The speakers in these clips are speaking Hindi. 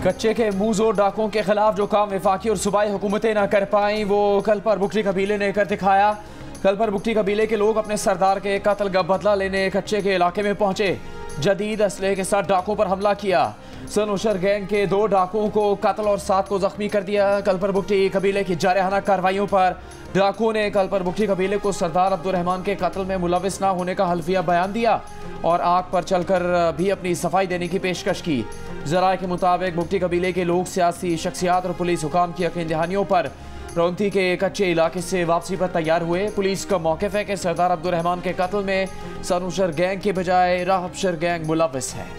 कच्चे के मुंहजोर डाकुओं के खिलाफ जो काम वफाकी और सूबाई हुकूमतें न कर पाईं वो कलपर बुगटी कबीले ने कर दिखाया। कलपर बुगटी कबीले के लोग अपने सरदार के कत्ल का बदला लेने कच्चे के इलाके में पहुंचे। जदीद असलहे के साथ डाकुओं पर हमला किया। सनोशर गैंग के 2 डाकुओं को कत्ल और 7 को जख्मी कर दिया। कलपर बुगटी कबीले की जारहाना कार्रवाइयों पर डाकुओं ने कलपर बुगटी कबीले को सरदार अब्दुर्रहमान के कत्ल में मुलविस न होने का हल्फिया बयान दिया और आग पर चलकर भी अपनी सफाई देने की पेशकश की। जराये के मुताबिक बुगटी कबीले के लोग सियासी शख्सियात और पुलिस हुकाम की यकीन दहानियों पर रौंती के कच्चे इलाके से वापसी पर तैयार हुए। पुलिस का मौक़िफ़ है कि सरदार अब्दुर्रहमान के कत्ल में सनोशर गैंग के बजाय राहबशर गैंग मुलविस है।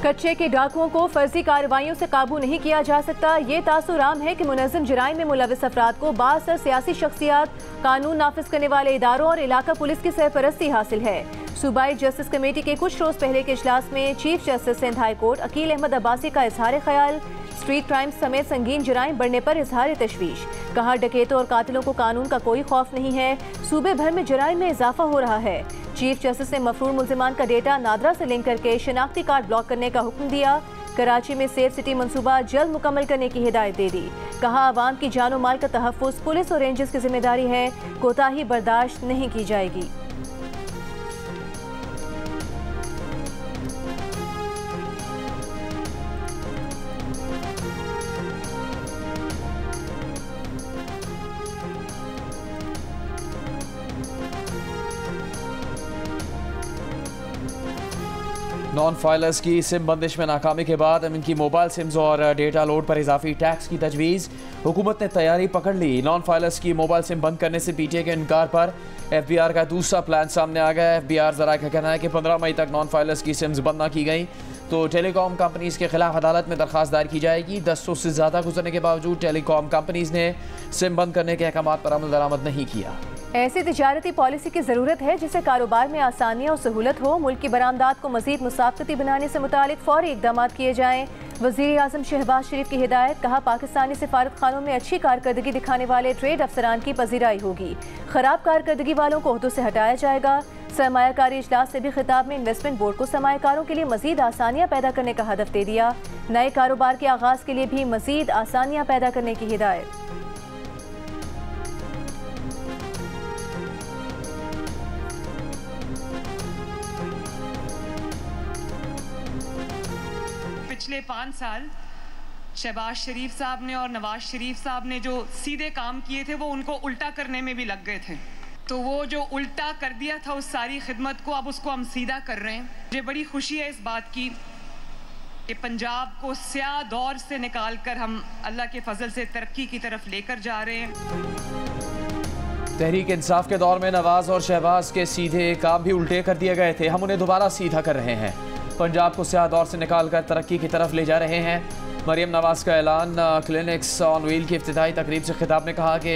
कच्चे के डाकुओं को फर्जी कार्रवाइयों से काबू नहीं किया जा सकता। ये तासुर आम है कि मुनज़्ज़म जराइम में मुलविस अफराद को बाअसर सियासी शख्सियात, कानून नाफिज करने वाले इदारों और इलाका पुलिस की सरपरस्ती हासिल है। सूबाई जस्टिस कमेटी के कुछ रोज पहले के इजलास में Chief Justice Sindh High Court Aqeel Ahmed Abbasi का इजहार ख्याल। स्ट्रीट क्राइम्स समेत संगीन जराइम बढ़ने पर इजहार तशवीश। कहा डकैतों और कातिलों को कानून का कोई खौफ नहीं है। सूबे भर में जराइम में इजाफा हो रहा है। चीफ जस्टिस ने मफरूर मुल्जिमान का डेटा नादरा से लिंक करके शनाख्ती कार्ड ब्लॉक करने का हुक्म दिया। कराची में सेफ सिटी मंसूबा जल्द मुकम्मल करने की हिदायत दे दी। कहा आवाम की जानो माल का तहफ़्फ़ुज़ पुलिस और रेंजर्स की जिम्मेदारी है। कोताही बर्दाश्त नहीं की जाएगी। नॉन फाइलर्स की सिम बंदिश में नाकामी के बाद अब इनकी मोबाइल सिम्स और डेटा लोड पर इजाफी टैक्स की तजवीज़। हुकूमत ने तैयारी पकड़ ली। नॉन फाइलर्स की मोबाइल सिम बंद करने से पीटीए के इनकार पर FBR का दूसरा प्लान सामने आ गया। FBR ज़रा का कहना है कि 15 मई तक नॉन फाइलर्स की सिम्स बंद ना की गई तो टेलीकॉम कंपनीज़ के खिलाफ अदालत में दरख्वास्त दायर की जाएगी। 10 रोज़ से ज़्यादा गुजरने के बावजूद टेलीकॉम कंपनीज़ ने सिम बंद करने के अहकामात पर अमल दरामद नहीं किया। ऐसी तिजारती पॉलिसी की ज़रूरत है जिससे कारोबार में आसानियाँ और सहूलत हो। मुल्क की बरामदात को मज़ीद मुसाफ़ती बनाने से मुतालिक फ़ौरी इक़दाम किए जाएँ। वज़ीर आज़म शहबाज शरीफ की हिदायत। कहा पाकिस्तानी सिफारत खानों में अच्छी कारकर्दगी दिखाने वाले ट्रेड अफसरान की पजीराई होगी। ख़राब कारकर्दगी वालों को ओहदों से हटाया जाएगा। सरमायाकारी इजलास से भी खिताब में इन्वेस्टमेंट बोर्ड को सरमायाकारों के लिए मज़ीद आसानियाँ पैदा करने का हदफ दे दिया। नए कारोबार के आगाज़ के लिए भी मज़ीद आसानियाँ पैदा करने की हिदायत। पिछले 5 साल शहबाज शरीफ साहब ने और नवाज शरीफ साहब ने जो सीधे काम किए थे वो उनको उल्टा करने में भी लग गए थे। तो वो जो उल्टा कर दिया था उस सारी खिदमत को अब उसको हम सीधा कर रहे हैं। मुझे बड़ी खुशी है इस बात की कि पंजाब को स्याह दौर से निकाल कर हम अल्लाह के फजल से तरक्की की तरफ लेकर जा रहे हैं। तहरीक इंसाफ के दौर में नवाज और शहबाज के सीधे काम भी उल्टे कर दिए गए थे। हम उन्हें दोबारा सीधा कर रहे हैं। पंजाब को स्याह दौर से निकालकर तरक्की की तरफ ले जा रहे हैं। मरियम नवाज का ऐलान। क्लिनिक्स ऑन व्हील की इफ्तिताही तकरीब से खिताब में कहा कि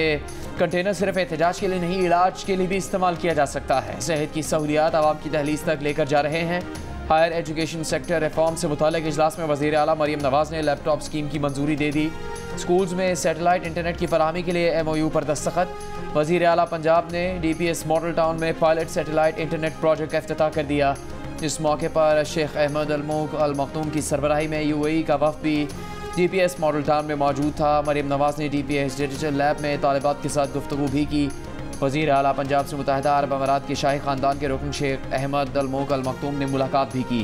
कंटेनर सिर्फ एहतजाज के लिए नहीं इलाज के लिए भी इस्तेमाल किया जा सकता है। सेहत की सहूलियात आवाम की दहलीज तक लेकर जा रहे हैं। हायर एजुकेशन सेक्टर रिफॉर्म से मुतालिक इजलास में वज़ीर आला मरियम नवाज ने लैपटॉप स्कीम की मंजूरी दे दी। स्कूल्स में सैटेलाइट इंटरनेट की फराहमी के लिए MOU पर दस्तखत। वज़ीर आला पंजाब ने DPS मॉडल टाउन में पायलट सैटेलाइट इंटरनेट प्रोजेक्ट का इफ्तिताह कर दिया। इस मौके पर शेख अहमद अल-मुल्क अल मखदूम की सरबराही में UAE का वफ़द भी DPS मॉडल टाउन में मौजूद था। मरियम नवाज ने DPS डिजिटल लैब में तालिबात के साथ गुफ्तगू भी की। वज़ीर आला पंजाब से मुत्तहिदा अरब अमारात के शाही ख़ानदान के रुकन शेख अहमद अल-मुल्क अल मखदूम ने मुलाकात भी की।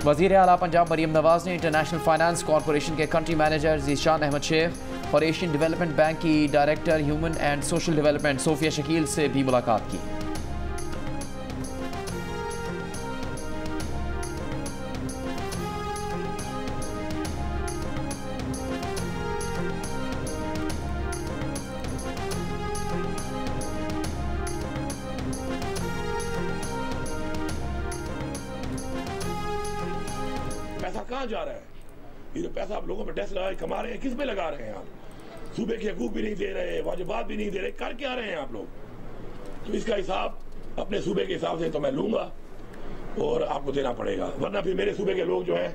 वज़ीर आला पंजाब मरियम नवाज ने इंटरनेशनल फाइनेंस कॉरपोरेशन के कंट्री मैनेजर ज़ीशान अहमद शेख और एशियन डेवलपमेंट बैंक की director human and social development Sofia Shakeel से भी मुलाकात की। पैसा कहाँ जा रहा है? ये जो पैसा आप लोगों पे टैक्स लगा कमा रहे हैं, किस पे लगा रहे हैं आप? सूबे के हकूक भी नहीं दे रहे, वाजिबात भी नहीं दे रहे, कर क्या रहे हैं आप लोग? तो इसका हिसाब अपने सूबे के हिसाब से तो मैं लूंगा और आपको देना पड़ेगा, वरना फिर मेरे सूबे के लोग जो हैं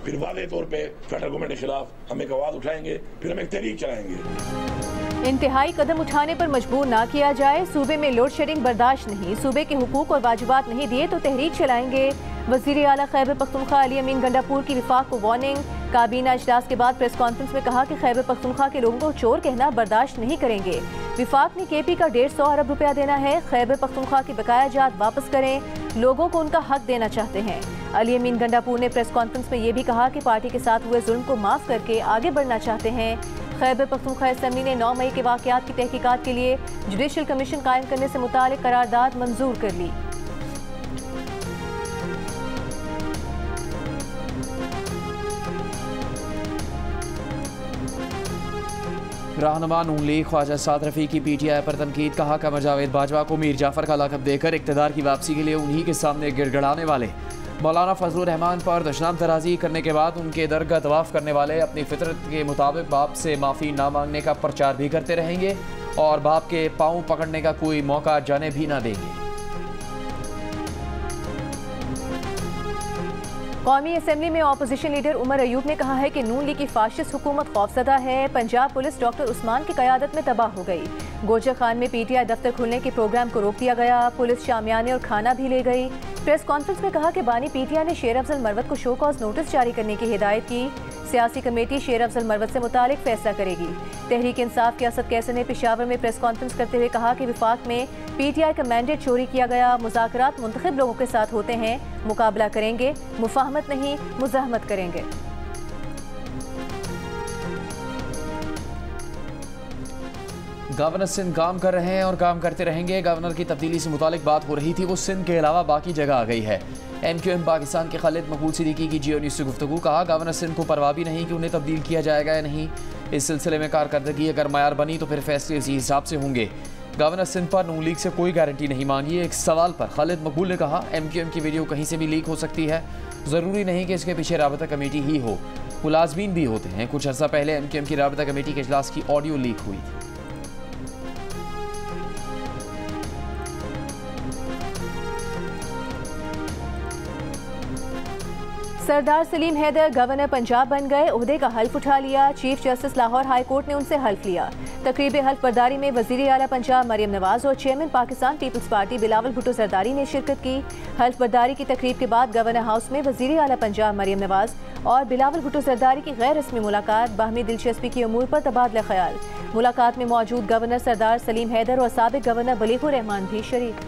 फिर वादे तौर पे फेडरल गवर्नमेंट के खिलाफ हम एक आवाज उठाएंगे, फिर हम एक तहरीक चलाएंगे। इंतहाई कदम उठाने पर मजबूर ना किया जाए, सूबे में लोड शेडिंग बर्दाश्त नहीं, सूबे के हुकूक और वाजिबात नहीं दिए तो तहरीक चलाएंगे। वज़ीर आला खैबर पख्तूनख्वा अली अमीन गंडापुर की विफाक को वार्निंग। काबीना इजलास के बाद प्रेस कॉन्फ्रेंस में कहा कि खैबर पख्तूनख्वा के लोगों को चोर कहना बर्दाश्त नहीं करेंगे। विफाक ने केपी का 150 अरब रुपया देना है, खैबर पख्तूनख्वा की बकाया जात वापस करें, लोगों को उनका हक देना चाहते हैं। अली अमीन गंडापुर ने प्रेस कॉन्फ्रेंस में ये भी कहा कि पार्टी के साथ हुए जुल्म को माफ़ करके आगे बढ़ना चाहते हैं। खैबर पख्तूनख्वा असेंबली ने 9 मई के वाक़यात की तहकीकात के लिए जुडिशल कमीशन कायम करने से मुतालिक करारदाद मंजूर कर ली। रहनुमा नून लीग ख्वाजा साद रफ़ी की PTI पर तनकीद। कहा कमर जावेद बाजवा को मीर जाफर का लक़ब देकर इक़्तिदार की वापसी के लिए उन्हीं के सामने गिड़गिड़ाने वाले मौलाना फजलुर रहमान पर दुश्मन तराजी करने के बाद उनके दरगाह तवाफ़ करने वाले अपनी फितरत के मुताबिक बाप से माफ़ी ना मांगने का प्रचार भी करते रहेंगे और बाप के पाँव पकड़ने का कोई मौका जाने भी ना देंगे। कौमी असेंबली में अपोजिशन लीडर उमर अयूब ने कहा है कि नून लीग की फाशिस्ट हुकूमत खौफजदा है। पंजाब पुलिस डॉक्टर उस्मान की क़यादत में तबाह हो गई। गोजर खान में PTI दफ्तर खुलने के प्रोग्राम को रोक दिया गया। पुलिस शामियाने और खाना भी ले गई। प्रेस कॉन्फ्रेंस में कहा कि बानी PTI ने शेर अफजल मरवत को शो कॉज नोटिस जारी करने की हिदायत की। सियासी कमेटी शेर अफजल मरवत से मुतालिक फैसला करेगी। तहरीक इंसाफ के असद कैसर ने पेशावर में प्रेस कॉन्फ्रेंस करते हुए कहा कि विफाक में PTI का मैंडेट चोरी किया गया। मुज़ाकरात मुंतखब लोगों के साथ होते हैं, मुकाबला करेंगे, मुफाहमत नहीं मुज़ाहमत करेंगे। गवर्नर सिंध काम कर रहे हैं और काम करते रहेंगे। गवर्नर की तब्दीली से मुतालिक बात हो रही थी, वो सिंध के अलावा बाकी जगह आ गई है। MQM पाकिस्तान के खालिद मकबूल सिद्दीकी की जियो न्यूज़ से गुफ्तगू। कहा गवर्नर सिंध को परवाह भी नहीं कि उन्हें तब्दील किया जाएगा या नहीं। इस सिलसिले में कारकर्दगी अगर मयार बनी तो फिर फैसले इसी हिसाब से होंगे। गवर्नर सिंध पर नून लीग से कोई गारंटी नहीं मांगी। एक सवाल पर खालिद मकबूल ने कहा MQM की वीडियो कहीं से भी लीक हो सकती है, ज़रूरी नहीं कि इसके पीछे राबता कमेटी ही हो, मुलाजमीन भी होते हैं। कुछ अर्सा पहले MQM की राबता कमेटी के इजलास की ऑडियो लीक हुई थी। सरदार सलीम हैदर गवर्नर पंजाब बन गए, ओहदे का हल्फ उठा लिया। Chief justice Lahore high court ने उनसे हल्फ लिया। तकरीब हल्फ बर्दारी में वज़ीर आला पंजाब मरियम नवाज और chairman Pakistan Peoples Party Bilawal Bhutto Zardari ने शिरकत की। हल्फ बर्दारी की तकरीब के बाद गवर्नर हाउस में वज़ीर आला पंजाब मरियम नवाज और बिलावल भुट्टो जरदारी की गैर रस्मी मुलाकात, बाहमी दिलचस्पी के अमूर पर तबादला ख्याल। मुलाकात में मौजूद गवर्नर सरदार सलीम हैदर और साबिक गवर्नर बलीगुर रहमान भी शरीक।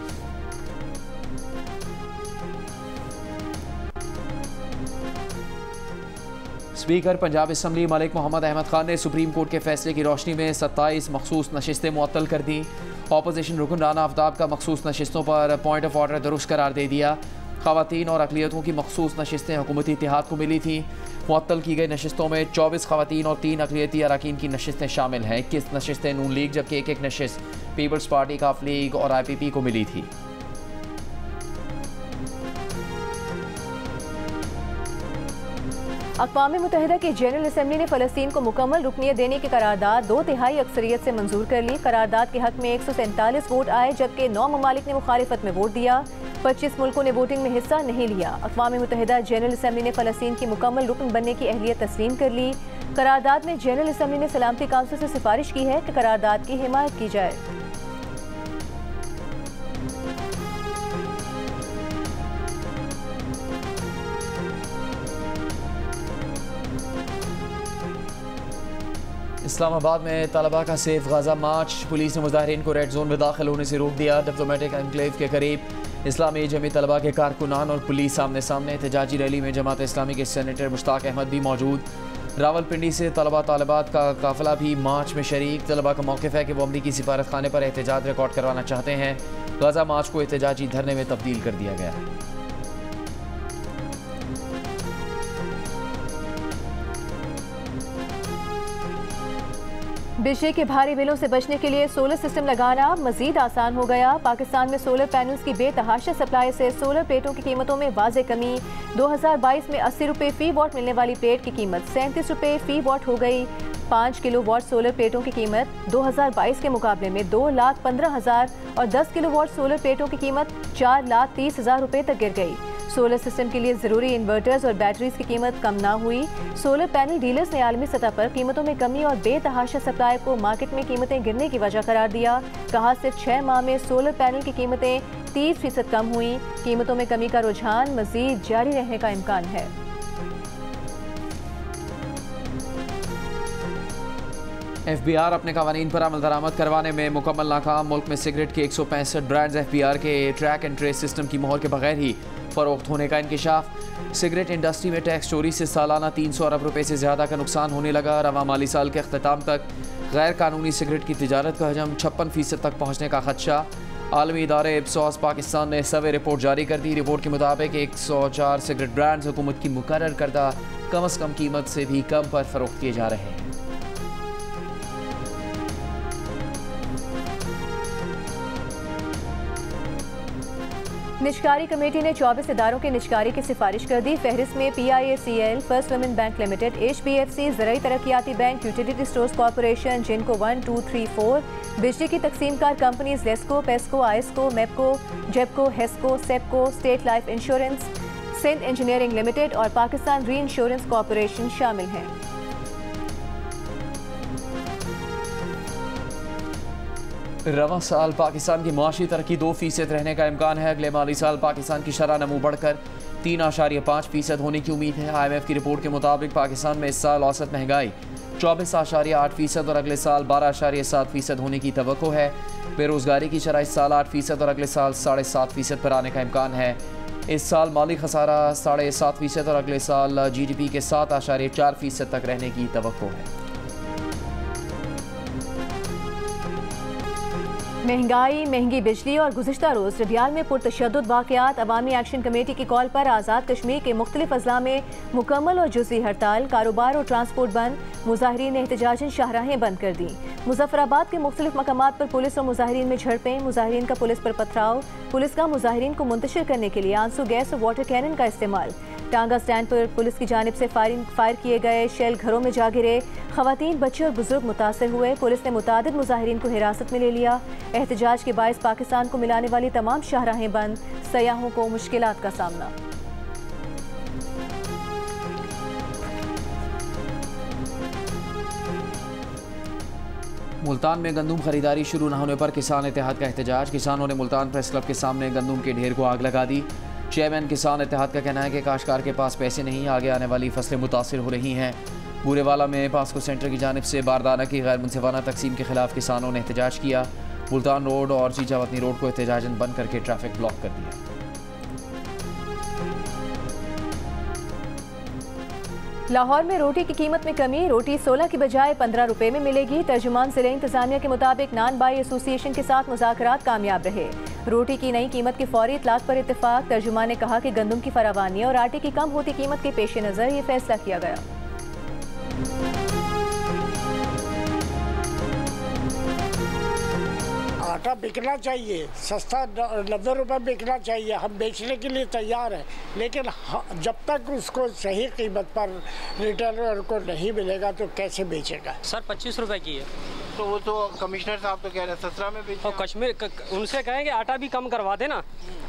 स्पीकर पंजाब असम्बली मलिक मोहम्मद अहमद खान ने सुप्रीम कोर्ट के फैसले की रोशनी में 27 मखसूस नशिस्तें मुअत्तल कर दी। अपोजिशन रुकन राना आफ्ताब का मखसूस नशिस्तों पर पॉइंट ऑफ ऑर्डर दुरुस्त करार दे दिया। ख़वातीन और अक़लियतों की मखसूस नशिस्तें हुकूमती इत्तेहाद को मिली थी। मुअत्तल की गई नशिस्तों में 24 ख़वातीन और 3 अक़लियती अरकान की नशिस्तें शामिल हैं। 21 नशिस्तें नून लीग जबकि एक नशिस्त पीपल्स पार्टी, काफ लीग और IPP को मिली थी। अक़वाम मुत्तहिदा की जनरल असम्बली ने फ़लस्तीन को मुकम्मल रुकनियत देने की करारदाद 2/3 अक्सरियत से मंजूर कर ली। करारदाद के हक में 147 वोट आए जबकि 9 ममालिक ने मुखालिफत में वोट दिया। 25 मुल्कों ने वोटिंग में हिस्सा नहीं लिया। अक़वाम मुत्तहिदा जनरल असम्बली ने फ़लस्तीन की मुकम्मल रुकन बनने की अहलियत तस्लीम कर ली। करारदाद में जनरल असम्बली ने सलामती काउंसिल से सिफारिश की है कि करारदाद की हिमायत की जाए। इस्लामाबाद में तलबा का सेफ गाजा मार्च, पुलिस ने मुजाहिरीन को रेड जोन में दाखिल होने से रोक दिया। डिप्लोमेटिक एनक्लेव के करीब इस्लामी जमी तलबा के कारकुनान और पुलिस सामने सामने। एहतजाजी रैली में जमात इस्लामी के सेनेटर मुश्ताक अहमद भी मौजूद। रावलपिंडी से तलबा तालिबात का काफिला भी मार्च में शरीक। तलबा का मौक़िफ़ है कि वो अमरीकी सिफारत खाने पर एहतजाज रिकॉर्ड करवाना चाहते हैं। गाजा मार्च को एहतजाजी धरने में तब्दील कर दिया गया। बिजली के भारी बिलों से बचने के लिए सोलर सिस्टम लगाना मजीद आसान हो गया। पाकिस्तान में सोलर पैनल्स की बेतहाशा सप्लाई से सोलर प्लेटों की कीमतों में वाज़े कमी। 2022 में 80 रुपये फ़ी वॉट मिलने वाली प्लेट की कीमत 37 रुपये फ़ी वॉट हो गई। 5 किलो वॉट सोलर प्लेटों की कीमत 2022 के मुकाबले में 2,15,000 और 10 किलो वॉट सोलर प्लेटों की कीमत 4,30,000 रुपये तक गिर गई। सोलर सिस्टम के लिए ज़रूरी इन्वर्टर्स और बैटरीज की कीमत कम ना हुई। सोलर पैनल डीलर्स ने आलमी सतह पर कीमतों में कमी और बेतहाशा सप्लाई को मार्केट में कीमतें गिरने की वजह करार दिया। कहा सिर्फ 6 माह में सोलर पैनल की कीमतें 30% कम हुई। कीमतों में कमी का रुझान मजीद जारी रहने का इम्कान है। FBI अपने कवानीन पर अमल दरामद करवाने में मुकम्मल नाकाम। मुल्क में सिगरेट के 165 ब्रांड्स FBI के ट्रैक एंड ट्रेस सिस्टम की मोहर के बगैर ही फरोख्त होने का इंकिशाफ। सिगरेट इंडस्ट्री में टैक्स चोरी से सालाना 300 अरब रुपए से ज़्यादा का नुकसान होने लगा। रवा माली साल के अख्ताम तक गैर कानूनी सिगरेट की तिजारत का हजम 56% तक पहुँचने का खदशा। आलमी इदारे इप्सोस पाकिस्तान ने सर्वे रिपोर्ट जारी कर दी। रिपोर्ट के मुताबिक 104 सिगरेट ब्रांड्स हुकूमत की मुकर्रर करदा कम अज़ कम कीमत से भी कम पर फरोख्त किए जा रहे हैं। निजकारी कमेटी ने 24 इदारों के निजकारी की सिफारिश कर दी। फहरिस्त में PIACL, फर्स्ट वुमेन बैंक लिमिटेड, HBFC, ज़राई तरक्याती बैंक, यूटिलिटी स्टोर्स कॉरपोरेशन, जिनको 1, 2, 3, 4, बिजली की तकसीमकार कंपनीज लेस्को, पेस्को, आइस्को, मेपको, जेपको, हेस्को, सेपको, स्टेट लाइफ इंश्योरेंस, सिंध इंजीनियरिंग लिमिटेड और पाकिस्तान री इंश्योरेंस कॉरपोरेशन शामिल हैं। रवा साल पाकिस्तान की मुआशी तरक्की 2% रहने का इम्कान है। अगले माली साल पाकिस्तान की शरह नमू बढ़कर 3.5% होने की उम्मीद है। IMF की रिपोर्ट के मुताबिक पाकिस्तान में इस साल औसत महंगाई 24.8% और अगले साल 12.7% होने की तवक्को है। बेरोजगारी की शरह इस साल 8% और अगले साल 7.5% पर आने का इम्कान है। इस साल माली खसारा 7.5% और अगले साल GDP के 7.4% तक रहने की तवक्को है। महंगाई, महंगी बिजली और गुज़िश्ता रोज़ रबियाल में पुरतशद्दुद वाक़यात। अवामी एक्शन कमेटी की कॉल पर आज़ाद कश्मीर के मुख्तलिफ अज़ला में मुकम्मल और जुज़ी हड़ताल। कारोबार और ट्रांसपोर्ट बंद। मुज़ाहिरीन ने एहतजाजन शाहराहें बंद कर दी। मुजफ्फराबाद के मुख्तलिफ मकामात पर पुलिस और मुज़ाहिरीन में झड़पें। मुज़ाहिरीन का पुलिस पर पथराव। पुलिस का मुज़ाहिरीन को मुंतशिर करने के लिए आंसू गैस और वाटर कैनन का इस्तेमाल। टांगा स्टैंड पर पुलिस की जानिब से फायर किए गए शेल घरों में जा गिरे। खवातीन, बच्चे और बुजुर्ग मुतासर हुए। पुलिस ने मुतादिद मुज़ाहिरीन को हिरासत में ले लिया। एहतजाज के बायस पाकिस्तान को मिलाने वाली तमाम शाहराहें बंद। सयाहों को मुश्किलात का सामना। मुल्तान में गंदम खरीदारी शुरू न होने पर किसान इत्तेहाद का एहतजाज। किसानों ने मुल्तान प्रेस क्लब के सामने गंदम के ढेर को आग लगा दी। चेयरमैन किसान इत्तेहाद का कहना है कि काश्तकार के पास पैसे नहीं, आगे आने वाली फसलें मुतासिर हो रही हैं। बूरेवाला में पास्को सेंटर की जानिब से बारदाना की गैर मुनसिफाना तकसीम के खिलाफ किसानों ने एहतजाज किया। मुल्तान रोड और चीचा वतनी रोड को एहतजाजन बंद करके ट्रैफिक ब्लॉक कर दिया। लाहौर में रोटी की कीमत में कमी। रोटी 16 की बजाय 15 रुपए में मिलेगी। तर्जुमान ज़िला इंतजामिया के मुताबिक नान बाई एसोसिएशन के साथ मुज़ाकरात कामयाब रहे। रोटी की नई कीमत की फौरी इतलाक पर इत्तेफाक। तर्जुमान ने कहा कि गंदम की फरावानी और आटे की कम होती कीमत के पेश नज़र ये फैसला किया गया। आटा बिकना चाहिए, सस्ता 90 रुपये बिकना चाहिए। हम बेचने के लिए तैयार हैं, लेकिन जब तक उसको सही कीमत पर रिटेलर को नहीं मिलेगा तो कैसे बेचेगा। सर 25 रुपए की है। तो वो तो कमिश्नर साहब तो कह रहे हैं 17 में बेचें। और कश्मीर उनसे कहेंगे आटा भी कम करवा देना।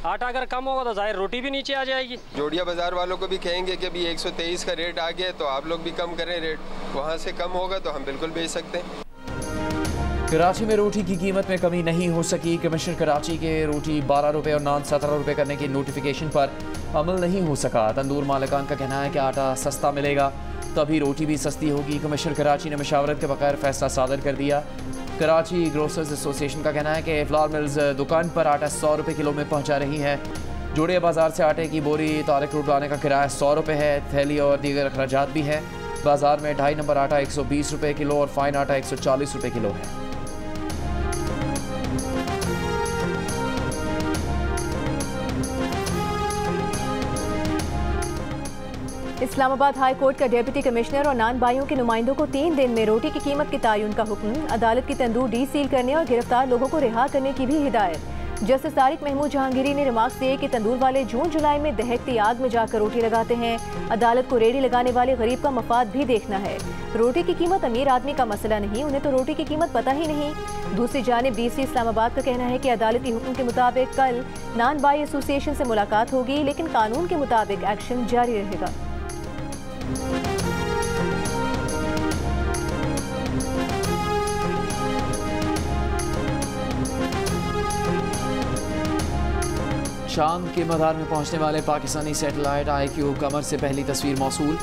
आटा अगर कम होगा तो जाहिर रोटी भी नीचे आ जाएगी। जोड़िया बाजार वालों को भी कहेंगे कि अभी 123 का रेट आ गया, तो आप लोग भी कम करें रेट। वहाँ से कम होगा तो हम बिल्कुल बेच सकते हैं। कराची में रोटी की कीमत में कमी नहीं हो सकी। कमिश्नर कराची के रोटी 12 रुपये और नान 17 रुपये करने की नोटिफिकेशन पर अमल नहीं हो सका। तंदूर मालिकान का कहना है कि आटा सस्ता मिलेगा तभी रोटी भी सस्ती होगी। कमिश्नर कराची ने मशावरत के बगैर फैसला सादर कर दिया। कराची ग्रोसर्स एसोसिएशन का कहना है कि फ्लावर मिल्स दुकान पर आटा 100 रुपये किलो में पहुँचा रही है। जोड़िया बाजार से आटे की बोरी तारिक रोड लाने का किराया 100 रुपये है। थैली और दीगर अखराजात भी है। बाजार में 2.5 नंबर आटा 120 रुपये किलो और फाइन आटा 140 रुपये किलो है। इस्लामाबाद हाई कोर्ट का डेप्यूटी कमिश्नर और नान बाइयों के नुमाइंदों को 3 दिन में रोटी की कीमत के तयन का हुक्म। अदालत की तंदूर डी सील करने और गिरफ्तार लोगों को रिहा करने की भी हिदायत। जस्टिस तारिक महमूद जहांगीरी ने रिमार्क्स दिए कि तंदूर वाले जून जुलाई में दहकती आग में जाकर रोटी लगाते हैं। अदालत को रेडी लगाने वाले गरीब का मफाद भी देखना है। रोटी की कीमत अमीर आदमी का मसला नहीं, उन्हें तो रोटी की कीमत पता ही नहीं। दूसरी जानिब DC इस्लामाबाद का कहना है कि अदालती हुक्म के मुताबिक कल नान बाई एसोसिएशन से मुलाकात होगी, लेकिन कानून के मुताबिक एक्शन जारी रहेगा। चांद के मदार में पहुंचने वाले पाकिस्तानी सैटेलाइट IQ कमर से पहली तस्वीर मौसूल।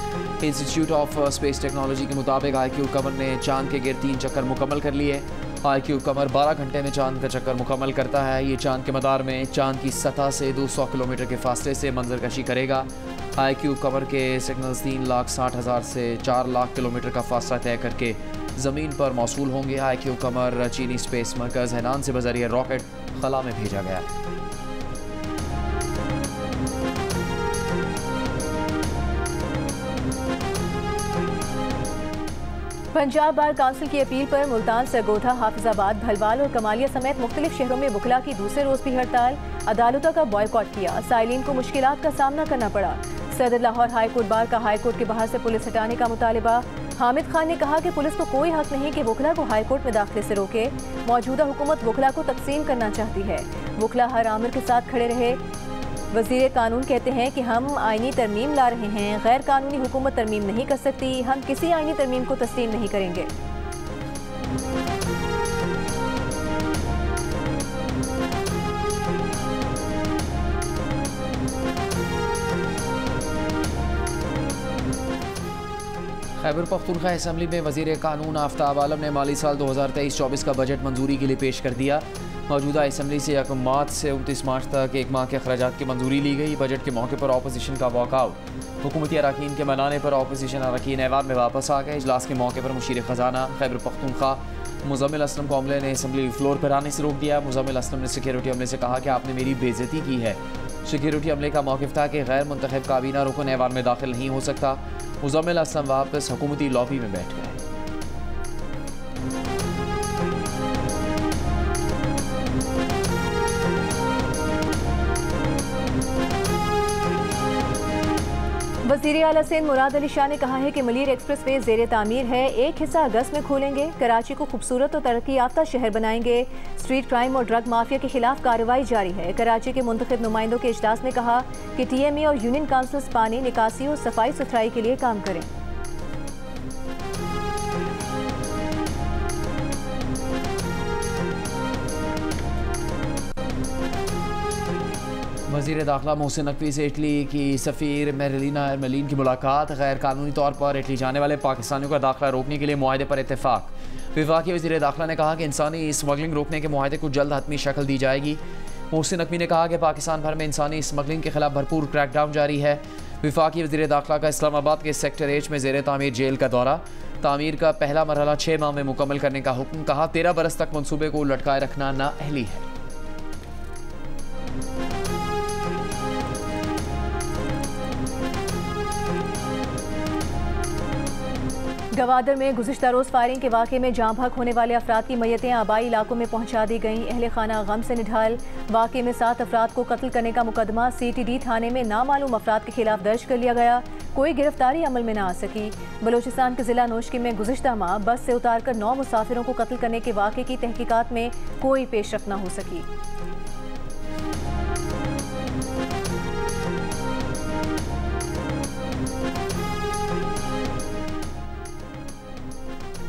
इंस्टीट्यूट ऑफ स्पेस टेक्नोलॉजी के मुताबिक IQ कमर ने चांद के गिर्द 3 चक्कर मुकम्मल कर लिए। IQ कमर 12 घंटे में चांद का चक्कर मुकम्मल करता है। ये चांद के मदार में चांद की सतह से 200 किलोमीटर के फासले से मंजरकशी करेगा। IQ कमर के सिग्नल्स 3,60,000 से 4 लाख किलोमीटर का फासला तय करके ज़मीन पर मौसूल होंगे। IQ कमर चीनी स्पेस मरकज़ हैनान से बज़रिए रॉकेट खला में भेजा गया। पंजाब बार काउंसिल की अपील पर मुल्तान, सरगोधा, हाफिजाबाद, भलवाल और कमालिया समेत मुख्तलिफ शहरों में वकला की दूसरे रोज भी हड़ताल। अदालतों का बॉयकॉट किया, साइलिन को मुश्किलात का सामना करना पड़ा। सदर लाहौर हाई कोर्ट बार का हाई कोर्ट के बाहर से पुलिस हटाने का मुतालिबा। हामिद खान ने कहा कि पुलिस को कोई हक नहीं कि वकला को हाई कोर्ट में दाखिले से रोके। मौजूदा हुकूमत वकला को तकसीम करना चाहती है। वकला हर आमिर के साथ खड़े रहे। वज़ीर कानून कहते हैं कि हम आईनी तरमीम ला रहे हैं, गैर कानूनी हुकूमत तरमीम नहीं कर सकती, हम किसी आईनी तरमीम को तस्लीम नहीं करेंगे। खैबर पख्तूनख्वा असम्बली में वज़ीर कानून आफ्ताब आलम ने माली साल 2023-24 का बजट मंजूरी के लिए पेश कर दिया। मौजूदा असम्बली से 1 मार्च से 29 मार्च तक 1 माह के अखराजात की मंजूरी ली गई। बजट के मौके पर अपोजिशन का वॉकआउट। हुकूमती अरकान के मनाने पर अपोजिशन अरकान ऐवान में वापस आ गए। इजलास के मौके पर मुशीर ख़जाना खैबर पख्तूनख्वा मुज़म्मिल असलम को अमले ने असम्बली फ्लोर पर आने से रोक दिया। मुज़म्मिल असलम ने सिक्योरिटी अमले से कहा कि आपने मेरी बेइज्जती की है। सिक्योरिटी अमले का मौक़िफ़ था कि गैर मुंतखब काबीना रुकन ऐवान में दाखिल नहीं हो सकता। मुज़म्मिल असलम वापस हुकूमती लॉबी में बैठ गए। वज़ीर आला सिंध मुराद अली शाह ने कहा है कि मलीर एक्सप्रेस वे ज़ेर तामीर है। एक हिस्सा अगस्त में खोलेंगे। कराची को खूबसूरत और तरक्की याफ्ता शहर बनाएंगे। स्ट्रीट क्राइम और ड्रग माफिया के खिलाफ कार्रवाई जारी है। कराची के मुंतखब नुमाइंदों के इजलास में कहा कि TMA और यूनियन काउंसिल्स पानी निकासी और सफाई सुथराई के लिए काम करें। वज़ीर दाखिला मोहसिन नकवी से इटली की सफ़ीर मेरिलिना एरमेलिन की मुलाकात। गैर कानूनी तौर पर इटली जाने वाले पाकिस्तानियों का दाखिला रोकने के लिए मुआहदे पर इत्तेफाक। वफाकी वज़ीर दाखिला ने कहा कि इंसानी स्मगलिंग रोकने के मुआहदे को जल्द हतमी शक्ल दी जाएगी। मोहसिन नकवी ने कहा कि पाकिस्तान भर में इंसानी स्मगलिंग के खिलाफ भरपूर क्रैकडाउन जारी है। वफाकी वज़ीर दाखिला का इस्लामाबाद के सेक्टर H में ज़ेर तामीर जेल का दौरा। तामीर का पहला मरहला 6 माह में मुकम्मल करने का हुक्म। कहा 13 बरस तक मनसूबे को लटकाए रखना नाअहली है। गवादर में गुज़िश्ता रोज़ फायरिंग के वाक़े में जाँ भाग होने वाले अफराद की मैयतें आबाई इलाकों में पहुँचा दी गईं। अहले खाना गम से निढाल। वाक़े में 7 अफराद को कत्ल करने का मुकदमा CTD थाने में नामालूम अफराद के खिलाफ दर्ज कर लिया गया। कोई गिरफ्तारी अमल में न आ सकी। बलोचिस्तान के ज़िला नोशकी में गुज़िश्ता माह बस से उतारकर 9 मुसाफिरों को कत्ल करने के वाक़े की तहकीकात में कोई पेशरफ्त न हो सकी।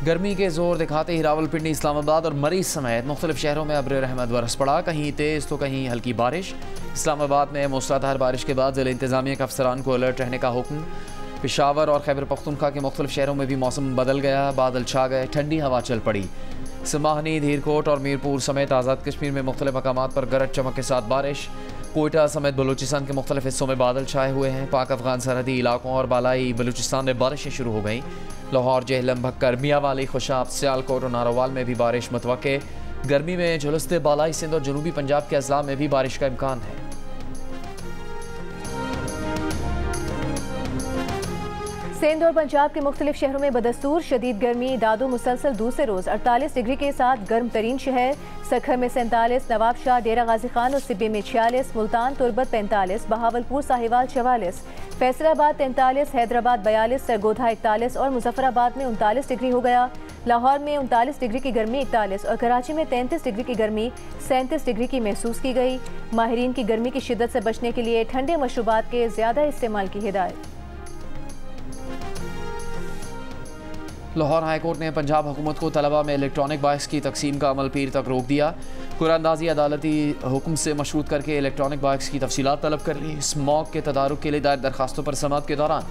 गर्मी के जोर दिखाते ही रावलपिंडी, इस्लामाबाद और मरीज समेत मुख्तलिफ शहरों में अब्र रहमत बरस पड़ा। कहीं तेज़ तो कहीं हल्की बारिश। इस्लामाबाद में मूसलाधार बारिश के बाद ज़िला इंतज़ामिया के अफसरान को अलर्ट रहने का हुक्म। पेशावर और खैबर पख्तूनख्वा के मुख्तलिफ शहरों में भी मौसम बदल गया। बादल छा गए, ठंडी हवा चल पड़ी। समाहनी, धीरकोट और मीरपुर समेत आज़ाद कश्मीर में मुख्तलिफ मकामात पर गरज चमक के साथ बारिश। कोयटा समेत बलूचिस्तान के मुख्तलिफ हिस्सों में बादल छाए हुए हैं। पाक अफगान सरहदी इलाकों और बालाई बलूचिस्तान में बारिशें शुरू हो गईं। लाहौर, जेहलम, भक्कर, मियांवाली, खुशाब, सियालकोट और नारोवाल में भी बारिश मुतवक्के। गर्मी में झुलसते बालाई सिंध और जनूबी पंजाब के अजला में भी बारिश का इम्कान है। सिंध और पंजाब के मुख्तलिफ शहरों में बदस्तूर शदीद गर्मी। दादो मुसलसल दूसरे रोज 48 डिग्री के साथ गर्म तरीन शहर। सखर में 47, नवाबशाह, डेरा गाजी खान और सिब्बी में 46, मुल्तान तुर्बत 45, बहावलपुर साहिवाल 44, फैसलाबाद 43, हैदराबाद 42, सरगोधा 41 और मुजफ्फराबाद में 39 डिग्री हो गया। लाहौर में 39 डिग्री की गर्मी 41 और कराची में 33 डिग्री की गर्मी 37 डिग्री की महसूस की गई। माहिरीन की गर्मी की शिद्दत से बचने के लिए ठंडे मशरूबात के ज़्यादा इस्तेमाल की हिदायत। लाहौर हाईकोर्ट ने पंजाब हुकूमत को तलबा में इलेक्ट्रॉनिक बाइक्स की तकसीम का अमल पीर तक रोक दिया। कुरानंदाजी अदालती हुक्म से मशरूत करके इलेक्ट्रॉनिक बाइक्स की तफसीलात तलब कर ली। स्मॉग के तदारुक के लिए दायर दरखास्तों पर समाअत के दौरान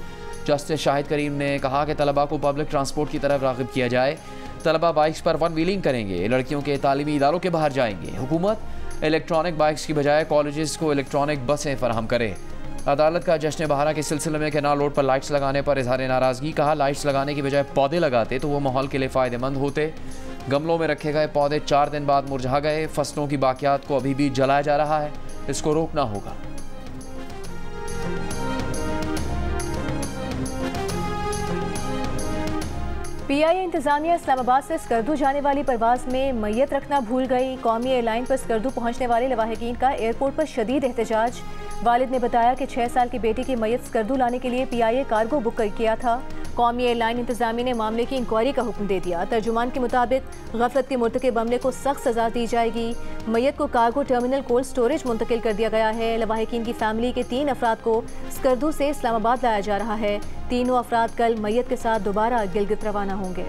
जस्टिस शाहिद करीम ने कहा कि तलबा को पब्लिक ट्रांसपोर्ट की तरफ राग़िब किया जाए। तलबा बाइक्स पर वन व्हीलिंग करेंगे, लड़कियों के तालीमी इदारों के बाहर जाएंगे। हुकूमत इलेक्ट्रॉनिक बाइक्स की बजाय कॉलेजेस को इलेक्ट्रॉनिक बसें फराहम करे। अदालत का जश्न बहारा के सिलसिले में कैनाल रोड पर लाइट्स लगाने पर इजहार नाराज़गी। कहा लाइट्स लगाने की बजाय पौधे लगाते तो वो माहौल के लिए फ़ायदेमंद होते। गमलों में रखे गए पौधे 4 दिन बाद मुरझा गए। फसलों की बाकियात को अभी भी जलाया जा रहा है, इसको रोकना होगा। पीआईए इंतजामिया इस्लामाबाद से स्कर्दू जाने वाली परवाज में मैयत रखना भूल गई। कौमी एयरलाइन पर स्कर्दू पहुंचने वाले लवाहिकीन का एयरपोर्ट पर शदीद एहतजाज। वालिद ने बताया कि 6 साल की बेटी की मैयत स्कर्दू लाने के लिए पीआईए कार्गो बुक किया था। कौमी एयरलाइन इंतजामिया ने मामले की इंक्वायरी का हुक्म दे दिया। तर्जुमान के मुताबिक गफलत के मुर्तकिब मामले को सख्त सजा दी जाएगी। मैयत को कार्गो टर्मिनल कोल्ड स्टोरेज मुंतकिल कर दिया गया है। लवाहिकीन की फैमिली के 3 अफराद को स्कर्दू से इस्लामाबाद लाया जा रहा है। तीनों अफराद कल मैयत के साथ दोबारा गिलगित रवाना होंगे।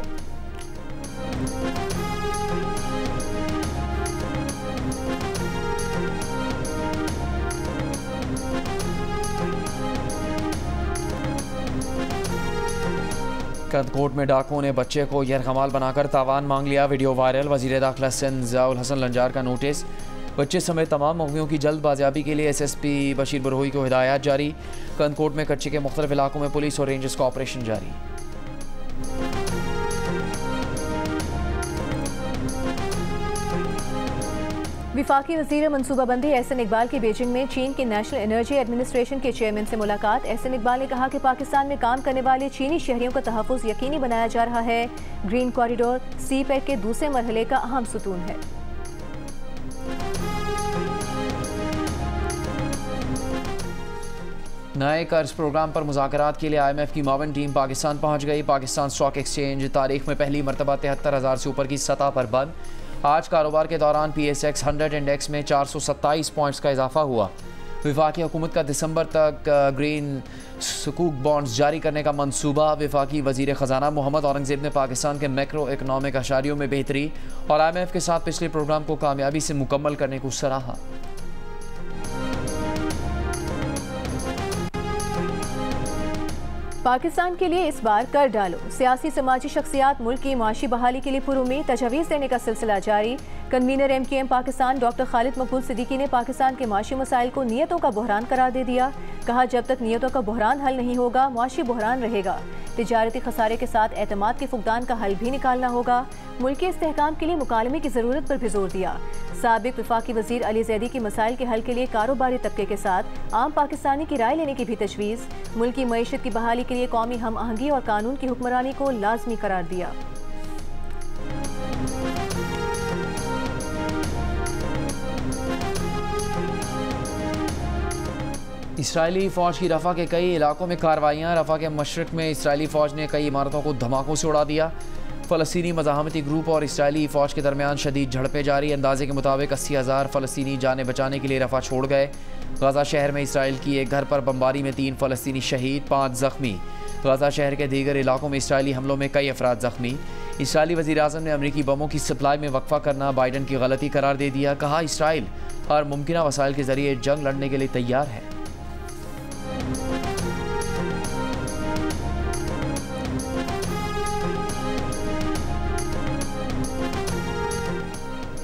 कंदकोट में डाकुओं ने बच्चे को यरगमाल बनाकर तावान मांग लिया। Video viral. वज़ीर दाखिला सिंध ज़ियाउल हसन लंजार का नोटिस। बच्चे समेत तमाम मुग़वियों की जल्द बाजियाबी के लिए एसएसपी बशीर बरोही को हिदायत जारी। कंदकोट में कच्चे के मुख्तलिफ इलाकों में पुलिस और रेंजर्स का ऑपरेशन जारी। विफाकी वज़ीर मनसूबाबंदी एहसन इकबाल की बीजिंग में चीन के नेशनल एनर्जी एडमिनिस्ट्रेशन के चेयरमैन से मुलाकात। एहसन इकबाल ने कहा कि पाकिस्तान में काम करने वाले चीनी शहरियों का तहफ़्फ़ुज़ यकीनी बनाया जा रहा है। ग्रीन कॉरिडोर सी पैक के दूसरे मरहले का अहम सुतून है। नए कर्ज प्रोग्राम पर मुज़ाकरात के लिए IMF की मावन टीम पाकिस्तान पहुँच गई। पाकिस्तान स्टॉक एक्सचेंज तारीख में पहली मरतबा 73,000 से ऊपर की सतह पर बंद। आज कारोबार के दौरान PSX 100 इंडेक्स में 427 पॉइंट्स का इजाफा हुआ। वफाकी हुकूमत का दिसंबर तक ग्रीन सुकूक बॉन्ड्स जारी करने का मंसूबा। वफाकी वज़ीर ख़जाना मोहम्मद औरंगज़ेब ने पाकिस्तान के मैक्रो इकनॉमिक अशारियों में बेहतरी और IMF के साथ पिछले प्रोग्राम को कामयाबी से मुकम्मल करने को सराहा। पाकिस्तान के लिए इस बार कर डालो। सियासी समाजी शख्सियात मुल्क की माशी बहाली के लिए पुरुमीद तजवीज़ देने का सिलसिला जारी। Convener MKM Pakistan doctor Khalid मकबूल सिद्दीकी ने पाकिस्तान के माशी मसाइल को नियतों का बहरान करार दे दिया। कहा जब तक नियतों का बहरान हल नहीं होगा माशी बहरान रहेगा। तिजारती खसारे के साथ एतमाद के फुकदान का हल भी निकालना होगा। मुल्क के इस्तेहकाम के लिए मुकालमे की ज़रूरत पर भी जोर दिया। साबिक वफाकी वज़ीर अली ज़ैदी की मसाइल के हल के लिए कारोबारी तबके के साथ आम पाकिस्तानी की राय लेने की भी तजवीज़। मुल्क की मईशत की बहाली के लिए कौमी हम आहंगी और कानून की हुक्मरानी को लाजमी करार दिया। इसराइली फ़ौज की रफ़ा के कई इलाकों में कार्रवाइयाँ। रफ़ा के मशरक़ में इसराइली फ़ौज ने कई इमारतों को धमाकों से उड़ा दिया। फ़लस्तीनी मज़ाहमती ग्रुप और इसराइली फ़ौज के दरमियान शदीद झड़पें जारी। अंदाजे के मुताबिक 80,000 फ़लस्तीनी जाने बचाने के लिए रफ़ा छोड़ गए। गज़ा शहर में इसराइल की एक घर पर बमबारी में 3 फ़लस्तीनी शहीद, 5 ज़ख्मी। गज़ा शहर के दीगर इलाकों में इसराइली हमलों में कई अफराद ज़ख्मी। इसराइली वज़ीर-ए-आज़म ने अमरीकी बमों की सप्लाई में वक्फा करना बाइडन की गलती करार दे दिया। कहा इसराइल हर मुमकिन वसाइल के ज़रिए जंग लड़ने के लिए तैयार है।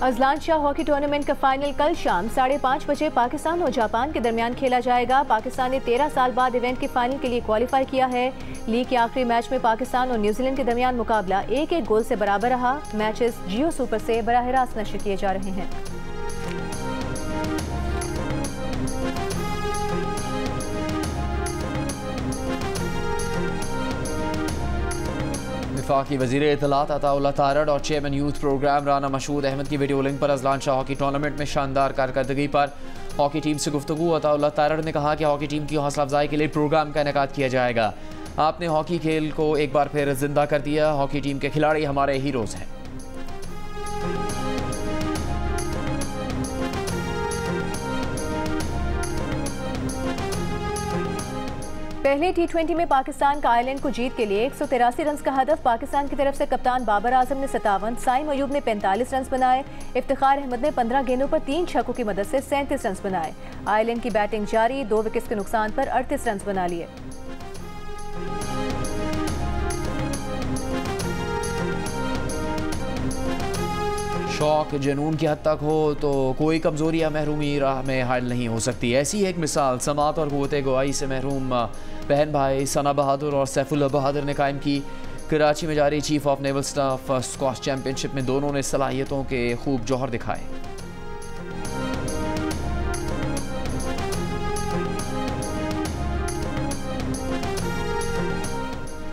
अजलान शाह हॉकी टूर्नामेंट का फाइनल कल शाम 5:30 बजे पाकिस्तान और जापान के दरमियान खेला जाएगा। पाकिस्तान ने 13 साल बाद इवेंट के फाइनल के लिए क्वालिफाई किया है। लीग के आखिरी मैच में पाकिस्तान और न्यूजीलैंड के दरमियान मुकाबला 1-1 गोल से बराबर रहा। मैचेस जियो सुपर से बराह रास्त नशर किए जा रहे हैं। वफाकी वज़ीर इत्तलात अताउल्लाह तारड़ और chairman Youth Programme Rana Mashhood Ahmed की वीडियो लिंक पर अजलान शाह हॉकी टूर्नामेंट में शानदार कारकर्दगी पर हॉकी टीम से गुफ्तगू। अताउल्लाह तारड़ ने कहा कि हॉकी टीम की हौसला अफजाई के लिए प्रोग्राम का इनेकाद किया जाएगा। आपने हॉकी खेल को एक बार फिर जिंदा कर दिया। हॉकी टीम के खिलाड़ी हमारे हीरोज़ हैं। पहले T20 में पाकिस्तान का आयरलैंड को जीत के लिए 183 रन का हदफ। पाकिस्तान की तरफ से कप्तान बाबर आजम ने 57, साइम अयूब ने 45 रन बनाए। इफ्तिखार अहमद ने 15 गेंदों पर 3 छक्कों की मदद से 37 रन बनाए। आयरलैंड की बैटिंग जारी, 2 विकेट्स के नुकसान पर 38 रन बना लिए। शौक जुनून की हद तक हो तो कोई कमज़ोरी या महरूमी राह में हायल नहीं हो सकती। ऐसी एक मिसाल समात और क़ुव्वत गवाही से महरूम बहन भाई सना बहादुर और सैफुल्लाह बहादुर ने कायम की। कराची में जारी chief of naval staff squash championship में दोनों ने सलाहियतों के खूब जौहर दिखाए।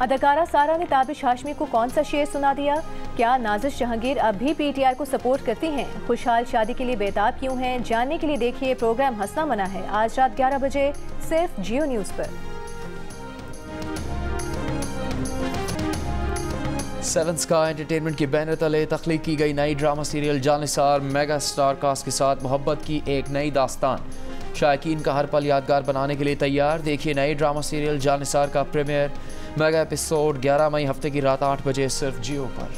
अदाकारा सारा ने ताबिश हाशमी को कौन सा शेर सुना दिया? क्या नाजिश जहांगीर अब भी PTI को सपोर्ट करती हैं? खुशहाल शादी के लिए बेताब क्यों हैं? जानने के लिए देखिए प्रोग्राम हंसना मना है, आज रात 11 बजे सिर्फ जियो न्यूज़ पर। 7 स्काई एंटरटेनमेंट के बैनर तले तख्लीक की गई नई drama serial Jaan Nisar mega star cast के साथ मोहब्बत की एक नई दास्तान शायकीन का हर पल यादगार बनाने के लिए तैयार। देखिए नई ड्रामा सीरियल जानिसार का प्रीमियर मेगा एपिसोड 11 मई हफ्ते की रात 8 बजे सिर्फ जियो पर।